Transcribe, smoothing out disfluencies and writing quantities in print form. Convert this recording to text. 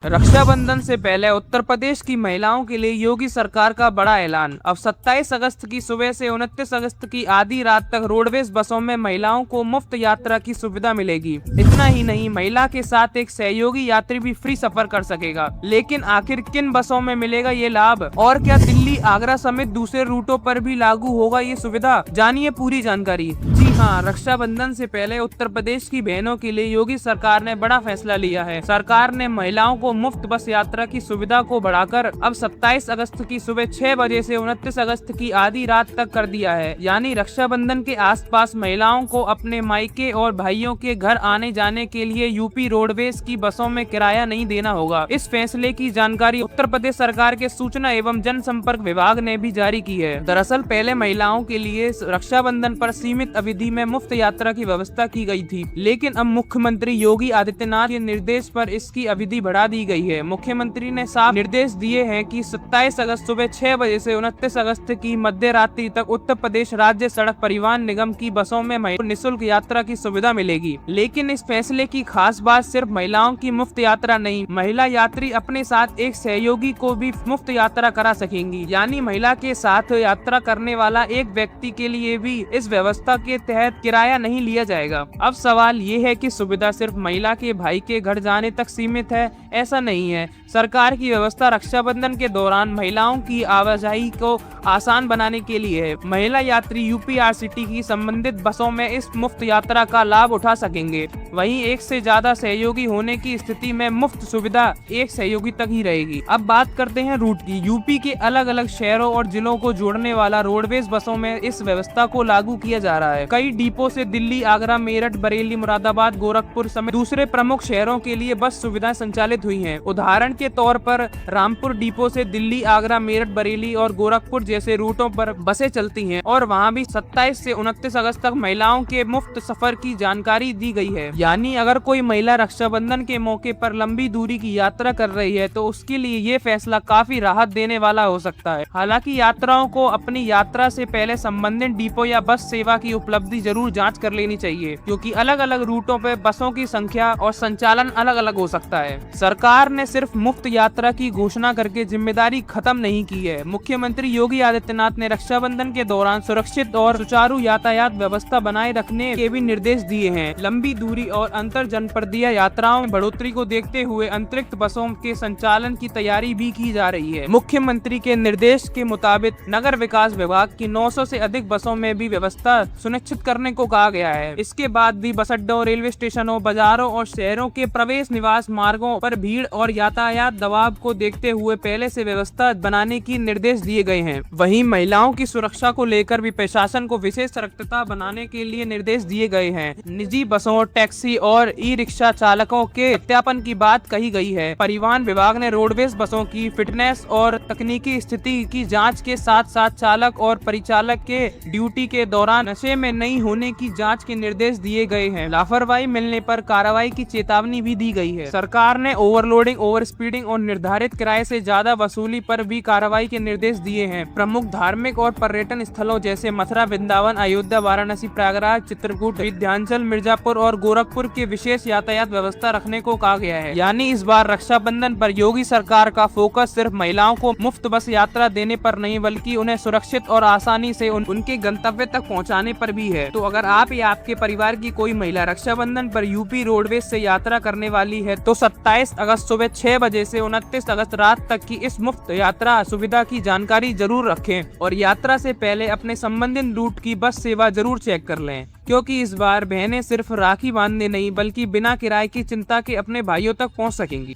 रक्षाबंधन से पहले उत्तर प्रदेश की महिलाओं के लिए योगी सरकार का बड़ा ऐलान। अब 27 अगस्त की सुबह से 29 अगस्त की आधी रात तक रोडवेज बसों में महिलाओं को मुफ्त यात्रा की सुविधा मिलेगी। इतना ही नहीं, महिला के साथ एक सहयोगी यात्री भी फ्री सफर कर सकेगा। लेकिन आखिर किन बसों में मिलेगा ये लाभ, और क्या दिल्ली, आगरा समेत दूसरे रूटों पर भी लागू होगा ये सुविधा? जानिए पूरी जानकारी। जी हाँ, रक्षाबंधन से पहले उत्तर प्रदेश की बहनों के लिए योगी सरकार ने बड़ा फैसला लिया है। सरकार ने महिलाओं को मुफ्त बस यात्रा की सुविधा को बढ़ाकर अब 27 अगस्त की सुबह 6 बजे से 29 अगस्त की आधी रात तक कर दिया है। यानी रक्षाबंधन के आसपास महिलाओं को अपने मायके और भाइयों के घर आने जाने के लिए यूपी रोडवेज की बसों में किराया नहीं देना होगा। इस फैसले की जानकारी उत्तर प्रदेश सरकार के सूचना एवं जनसंपर्क विभाग ने भी जारी की है। दरअसल पहले महिलाओं के लिए रक्षाबंधन पर सीमित अवधि में मुफ्त यात्रा की व्यवस्था की गई थी, लेकिन अब मुख्यमंत्री योगी आदित्यनाथ के निर्देश पर इसकी अवधि बढ़ा दी गई है। मुख्यमंत्री ने साफ निर्देश दिए हैं कि 27 अगस्त सुबह 6 बजे से 29 अगस्त की मध्य रात्रि तक उत्तर प्रदेश राज्य सड़क परिवहन निगम की बसों में निःशुल्क यात्रा की सुविधा मिलेगी। लेकिन इस फैसले की खास बात सिर्फ महिलाओं की मुफ्त यात्रा नहीं, महिला यात्री अपने साथ एक सहयोगी को भी मुफ्त यात्रा करा सकेंगी। यानी महिला के साथ यात्रा करने वाला एक व्यक्ति के लिए भी इस व्यवस्था के तहत किराया नहीं लिया जाएगा। अब सवाल ये है कि सुविधा सिर्फ महिला के भाई के घर जाने तक सीमित है? ऐसा नहीं है। सरकार की व्यवस्था रक्षाबंधन के दौरान महिलाओं की आवाजाही को आसान बनाने के लिए है। महिला यात्री यूपीआरसीटी की संबंधित बसों में इस मुफ्त यात्रा का लाभ उठा सकेंगे। वहीं एक से ज्यादा सहयोगी होने की स्थिति में मुफ्त सुविधा एक सहयोगी तक ही रहेगी। अब बात करते हैं रूट की। यूपी के अलग अलग शहरों और जिलों को जोड़ने वाला रोडवेज बसों में इस व्यवस्था को लागू किया जा रहा है। कई डिपो से दिल्ली, आगरा, मेरठ, बरेली, मुरादाबाद, गोरखपुर समेत दूसरे प्रमुख शहरों के लिए बस सुविधाएं संचालित हुई हैं। उदाहरण के तौर पर रामपुर डिपो से दिल्ली, आगरा, मेरठ, बरेली और गोरखपुर जैसे रूटों पर बसें चलती हैं और वहां भी 27 से 29 अगस्त तक महिलाओं के मुफ्त सफर की जानकारी दी गई है। यानी अगर कोई महिला रक्षाबंधन के मौके पर लंबी दूरी की यात्रा कर रही है तो उसके लिए ये फैसला काफी राहत देने वाला हो सकता है। हालांकि यात्राओं को अपनी यात्रा से पहले संबंधित डिपो या बस सेवा की उपलब्धि जरूर जांच कर लेनी चाहिए, क्योंकि अलग अलग रूटों पर बसों की संख्या और संचालन अलग अलग हो सकता है। सरकार ने सिर्फ मुफ्त यात्रा की घोषणा करके जिम्मेदारी खत्म नहीं की है। मुख्यमंत्री योगी आदित्यनाथ ने रक्षाबंधन के दौरान सुरक्षित और सुचारू यातायात व्यवस्था बनाए रखने के भी निर्देश दिए हैं। लंबी दूरी और अंतर जनपदीय यात्राओं में बढ़ोतरी को देखते हुए अतिरिक्त बसों के संचालन की तैयारी भी की जा रही है। मुख्यमंत्री के निर्देश के मुताबिक नगर विकास विभाग की 900 से अधिक बसों में भी व्यवस्था सुनिश्चित करने को कहा गया है। इसके बाद भी बस अड्डों, रेलवे स्टेशनों, बाजारों और शहरों के प्रवेश निवास मार्गों पर भीड़ और यातायात दबाव को देखते हुए पहले से व्यवस्था बनाने की निर्देश दिए गए हैं। वहीं महिलाओं की सुरक्षा को लेकर भी प्रशासन को विशेष सतर्कता बनाने के लिए निर्देश दिए गए हैं। निजी बसों, टैक्सी और ई रिक्शा चालकों के सत्यापन की बात कही गई है। परिवहन विभाग ने रोडवेज बसों की फिटनेस और तकनीकी स्थिति की जाँच के साथ साथ चालक और परिचालक के ड्यूटी के दौरान नशे में नहीं होने की जाँच के निर्देश दिए गए हैं। लापरवाही मिलने पर कार्रवाई की चेतावनी भी दी गई है। सरकार ने ओवरलोडिंग, ओवर स्पीडिंग और निर्धारित किराए से ज्यादा वसूली पर भी कार्रवाई के निर्देश दिए हैं। प्रमुख धार्मिक और पर्यटन स्थलों जैसे मथुरा, वृंदावन, अयोध्या, वाराणसी, प्रयागराज, चित्रकूट, विंध्याचल, मिर्जापुर और गोरखपुर के विशेष यातायात व्यवस्था रखने को कहा गया है। यानी इस बार रक्षाबंधन पर योगी सरकार का फोकस सिर्फ महिलाओं को मुफ्त बस यात्रा देने पर नहीं, बल्कि उन्हें सुरक्षित और आसानी से उनके गंतव्य तक पहुँचाने पर भी है। तो अगर आप या आपके परिवार की कोई महिला रक्षाबंधन पर यूपी रोडवेज से यात्रा करने वाली है तो 27 अगस्त सुबह 6 बजे से 29 अगस्त रात तक की इस मुफ्त यात्रा सुविधा की जानकारी जरूर रखें और यात्रा से पहले अपने संबंधित रूट की बस सेवा जरूर चेक कर लें, क्योंकि इस बार बहनें सिर्फ राखी बांधने नहीं बल्कि बिना किराए की चिंता के अपने भाइयों तक पहुंच सकेंगी।